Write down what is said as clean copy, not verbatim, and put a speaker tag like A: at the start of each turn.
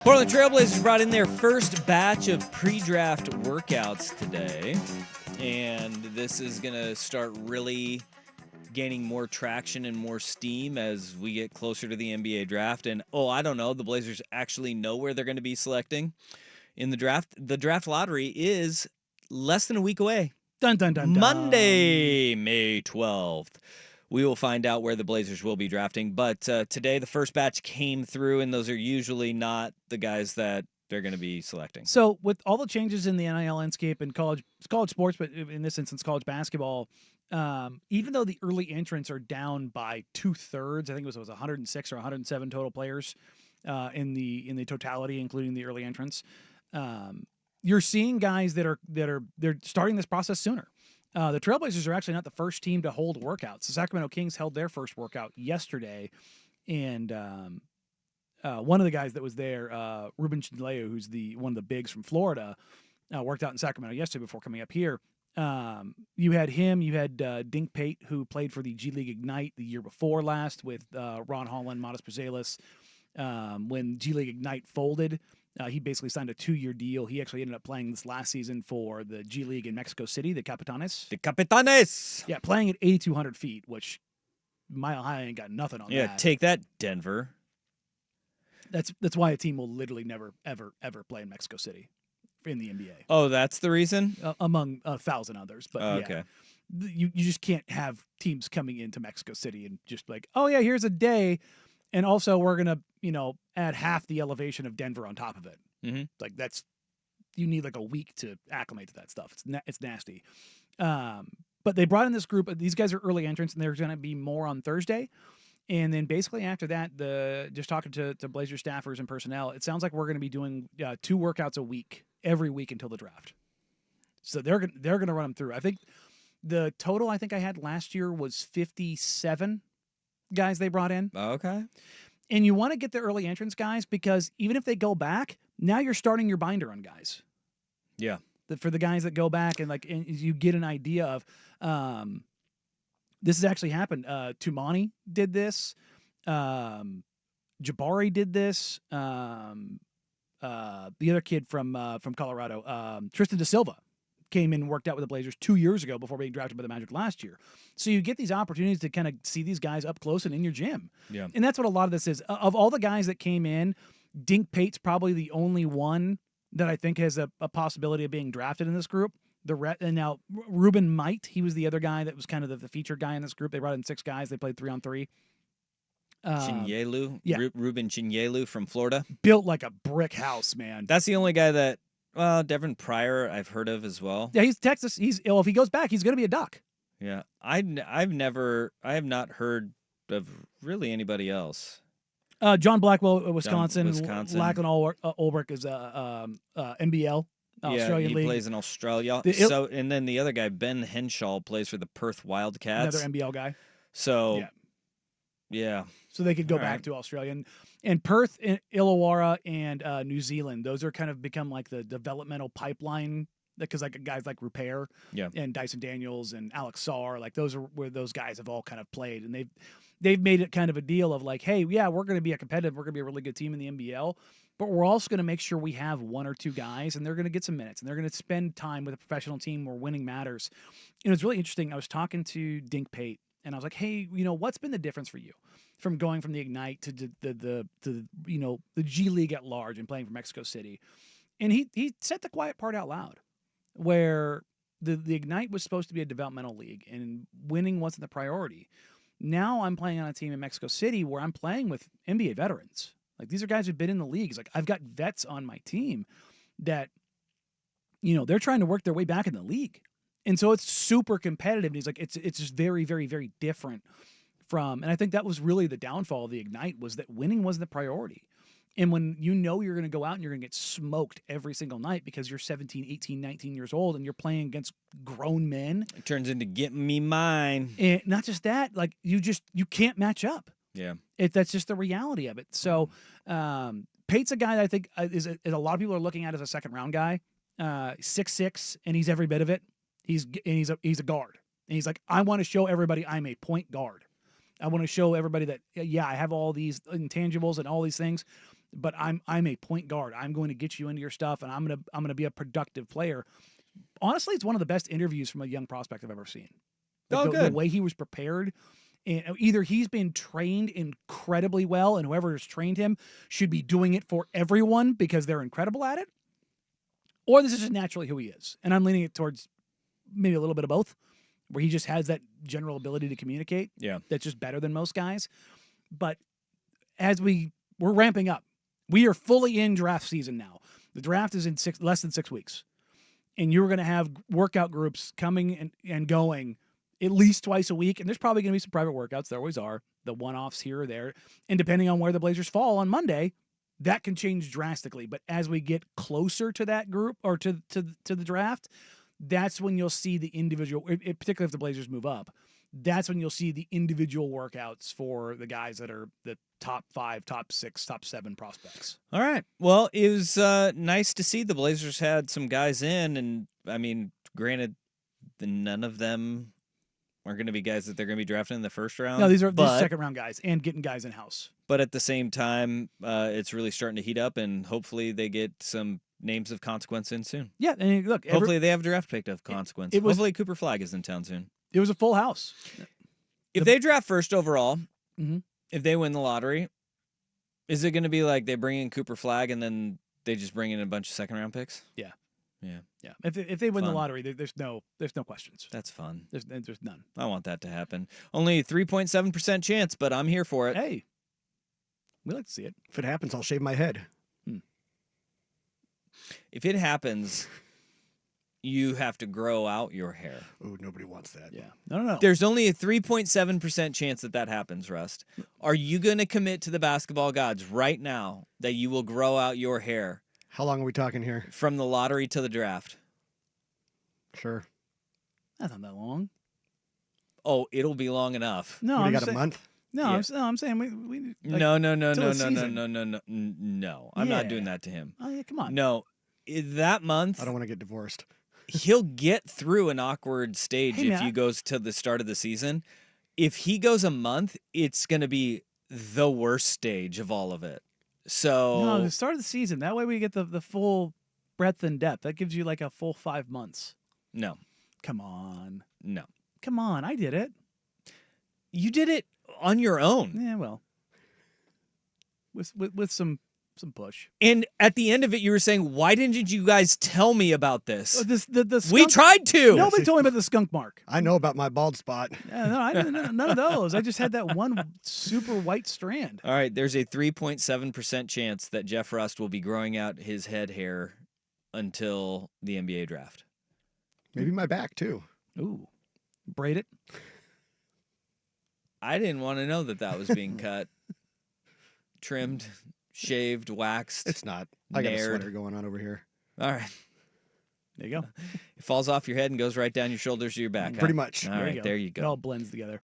A: Portland Trailblazers brought in their first batch of pre-draft workouts today, and this is going to start really gaining more traction and more steam as we get closer to the NBA draft. And, I don't know, the Blazers actually know where they're going to be selecting in the draft. The draft lottery is less than a week away.
B: Dun, dun, dun, dun.
A: Monday, May 12th. We will find out where the Blazers will be drafting. But today, the first batch came through, and those are usually not the guys that they're going to be selecting.
B: So with all the changes in the NIL landscape and college sports, but in this instance, college basketball, even though the early entrants are down by 2/3, I think it was 106 or 107 total players in the totality, including the early entrants. You're seeing guys that they're starting this process sooner. The Trailblazers are actually not the first team to hold workouts. The Sacramento Kings held their first workout yesterday, and one of the guys that was there, Ruben Chinleu, who's one of the bigs from Florida, worked out in Sacramento yesterday before coming up here. You had him. You had Dink Pate, who played for the G League Ignite the year before last with Ron Holland, Modest Buzelis. When G League Ignite folded, he basically signed a 2-year deal. He actually ended up playing this last season for the G League in Mexico City, the Capitanes.
A: The Capitanes!
B: Yeah, playing at 8,200 feet, which Mile High ain't got nothing on that.
A: Yeah, take that, Denver.
B: That's why a team will literally never, ever, ever play in Mexico City in the NBA.
A: Oh, that's the reason?
B: Among 1,000 others. But
A: okay.
B: You just can't have teams coming into Mexico City and just like, oh, yeah, here's a day. And also, we're going to, add half the elevation of Denver on top of it.
A: Mm-hmm.
B: Like, you need like a week to acclimate to that stuff. It's nasty. But they brought in this group. These guys are early entrants, and there's going to be more on Thursday. And then basically after that, just talking to Blazer staffers and personnel, it sounds like we're going to be doing 2 workouts a week, every week until the draft. So they're going to run them through. I think the total I had last year was 57 guys they brought in.
A: Okay.
B: And you want to get the early entrance guys because even if they go back, now you're starting your binder on guys.
A: Yeah.
B: For the guys that go back and you get an idea of this has actually happened. Tumani did this. Jabari did this. The other kid from Colorado, Tristan Da Silva, came in and worked out with the Blazers 2 years ago before being drafted by the Magic last year. So you get these opportunities to kind of see these guys up close and in your gym.
A: Yeah.
B: And that's what a lot of this is. Of all the guys that came in, Dink Pate's probably the only one that I think has a possibility of being drafted in this group. And now Ruben Might, he was the other guy that was kind of the featured guy in this group. They brought in 6 guys. They played 3-on-3.
A: Chinyelu?
B: Yeah.
A: Ruben Chinyelu from Florida.
B: Built like a brick house, man.
A: That's the only guy that, Devin Pryor I've heard of as well.
B: Yeah, he's Texas. If he goes back, he's going to be a Duck.
A: Yeah. I have not heard of really anybody else.
B: John Blackwell, Wisconsin.
A: Lachlan
B: Ulbrich is NBL, Australian
A: he
B: League.
A: Plays in Australia. And then the other guy, Ben Henshaw, plays for the Perth Wildcats.
B: Another NBL guy.
A: So, yeah.
B: So they could go back to Australia. And Perth, Illawarra, and New Zealand, those are kind of become like the developmental pipeline because like guys like Rupert and Dyson Daniels and Alex Sarr, like those are where those guys have all kind of played. And they've made it kind of a deal of like, hey, yeah, we're going to be we're going to be a really good team in the NBL, but we're also going to make sure we have 1 or 2 guys and they're going to get some minutes and they're going to spend time with a professional team where winning matters. And it's really interesting. I was talking to Dink Pate and I was like, hey, what's been the difference for you from going from the Ignite to the G League at large and playing for Mexico City? And he said the quiet part out loud, where the Ignite was supposed to be a developmental league and winning wasn't the priority. Now I'm playing on a team in Mexico City where I'm playing with NBA veterans. Like these are guys who've been in the league. It's like I've got vets on my team that, they're trying to work their way back in the league. And so it's super competitive. And he's like, it's just very, very, very different from, and I think that was really the downfall of the Ignite was that winning wasn't the priority. And when you're going to go out and you're going to get smoked every single night because you're 17, 18, 19 years old and you're playing against grown men.
A: It turns into get me mine.
B: And not just that, like you can't match up.
A: Yeah.
B: That's just the reality of it. So Pate's a guy that I think is a lot of people are looking at as a second round guy. 6'6", and he's every bit of it. He's a guard. And he's like, I want to show everybody I'm a point guard. I want to show everybody that, I have all these intangibles and all these things, but I'm a point guard. I'm going to get you into your stuff, and I'm gonna be a productive player. Honestly, it's one of the best interviews from a young prospect I've ever seen. Like the way he was prepared. And either he's been trained incredibly well, and whoever has trained him should be doing it for everyone because they're incredible at it, or this is just naturally who he is. And I'm leaning it towards maybe a little bit of both, where he just has that general ability to communicate.
A: Yeah,
B: that's just better than most guys. But as we're ramping up, we are fully in draft season now. The draft is in less than 6 weeks, and you're going to have workout groups coming and going at least twice a week, and there's probably going to be some private workouts. There always are, the one-offs here or there, and depending on where the Blazers fall on Monday, that can change drastically. But as we get closer to that group or to the draft, that's when you'll see the individual, particularly if the Blazers move up, that's when you'll see the individual workouts for the guys that are the top 5, top 6, top 7 prospects.
A: All right. Well, it was nice to see the Blazers had some guys in, and I mean, granted, none of them are going to be guys that they're going to be drafting in the first round.
B: No, these are second-round guys and getting guys in-house.
A: But at the same time, it's really starting to heat up, and hopefully they get some names of consequence in soon.
B: Yeah, and look.
A: Hopefully they have a draft pick of consequence. Hopefully Cooper Flagg is in town soon.
B: It was a full house.
A: If they draft first overall,
B: mm-hmm.
A: if they win the lottery, is it going to be like they bring in Cooper Flagg and then they just bring in a bunch of second-round picks?
B: Yeah.
A: Yeah.
B: Yeah. If they win the lottery, there's no questions.
A: That's fun.
B: There's none.
A: I want that to happen. Only 3.7% chance, but I'm here for it.
B: Hey. We like to see it.
C: If it happens, I'll shave my head.
A: If it happens, you have to grow out your hair.
C: Oh, nobody wants that.
B: Yeah. No.
A: There's only a 3.7% chance that happens, Rust. Are you going to commit to the basketball gods right now that you will grow out your hair?
C: How long are we talking here?
A: From the lottery to the draft.
C: Sure.
B: That's not that long.
A: Oh, it'll be long enough.
B: No,
C: you got a month?
B: No,
A: yeah.
B: I'm saying we like,
A: no. I'm not doing that to him.
B: Oh yeah, come on.
A: No, that month.
C: I don't want to get divorced.
A: He'll get through an awkward stage if he goes to the start of the season. If he goes a month, it's going to be the worst stage of all of it. So
B: no, the start of the season. That way we get the full breadth and depth. That gives you like a full 5 months.
A: No.
B: Come on.
A: No.
B: Come on. I did it.
A: You did it on your own.
B: Yeah, well. With some push.
A: And at the end of it, you were saying, "Why didn't you guys tell me about this?"
B: The skunk,
A: we tried to.
B: Nobody told me about the skunk mark.
C: I know about my bald spot.
B: Yeah, no, I didn't. None of those. I just had that one super white strand.
A: All right, there's a 3.7% chance that Jeff Rust will be growing out his head hair until the NBA draft.
C: Maybe my back too.
B: Ooh, braid it.
A: I didn't want to know that was being cut, trimmed, shaved, waxed.
C: It's not. I got a sweater going on over here.
A: All right.
B: There you go.
A: It falls off your head and goes right down your shoulders to your back.
C: Pretty much.
A: All right, there you go.
B: It all blends together.